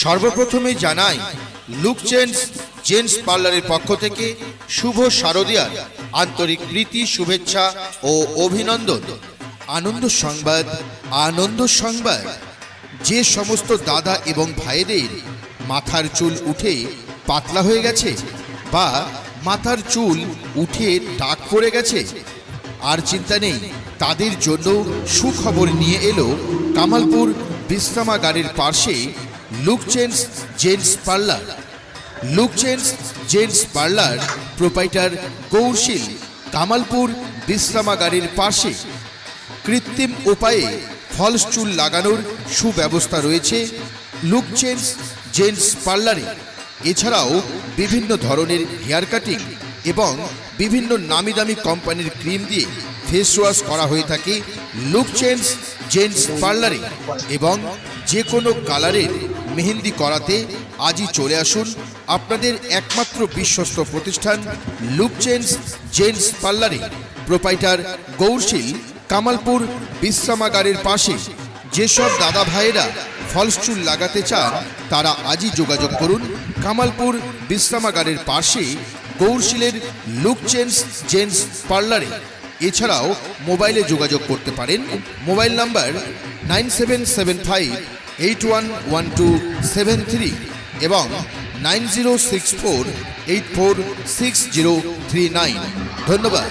সর্বপ্রথমে জানাই look change gents পার্লারের পক্ষ থেকে শুভ শারদিয়ার আন্তরিক প্রীতি, শুভেচ্ছা ও অভিনন্দন। আনন্দ সংবাদ, যে সমস্ত দাদা এবং ভাইদের মাথার চুল উঠে পাতলা হয়ে গেছে বা মাথার চুল উঠে টাক পড়ে গেছে, আর চিন্তা নেই, তাদের জন্য সুখবর নিয়ে এলো কামালপুর বিশ্রামাগারের পাশে look change gents parlour. Look change gents parlour proprietor Gaurshil Kamalpur বিশ্রামাগারের পাশে কৃত্রিম উপায়ে ফলস চুল লাগানোর সুব্যবস্থা রয়েছে লুক চেঞ্জ জেন্টস পার্লারে। এছাড়াও বিভিন্ন ধরনের হেয়ার কাটিং এবং বিভিন্ন নামি দামি কোম্পানির ক্রিম দিয়ে ফেস ওয়াশ করা হয়ে থাকে লুক চেঞ্জ জেন্টস পার্লারে। এবং যে কোনো কালারের মেহেন্দি করাতে আজই চলে আসুন আপনাদের একমাত্র বিশ্বস্ত প্রতিষ্ঠান লুক চেঞ্জ জেন্টস পার্লারে। প্রোপাইটার গৌরশীল কামালপুর বিশ্রামাগারের পাশে। যেসব দাদা ভাইয়েরা ফলস চুল লাগাতে চান তারা আজই যোগাযোগ করুন কামালপুর বিশ্রামাগারের পাশে গৌরশীলের লুক চেঞ্জ জেন্টস পার্লারে। এছাড়াও মোবাইলে যোগাযোগ করতে পারেন, মোবাইল নাম্বার 9775811273 এবং 9064846039। ধন্যবাদ।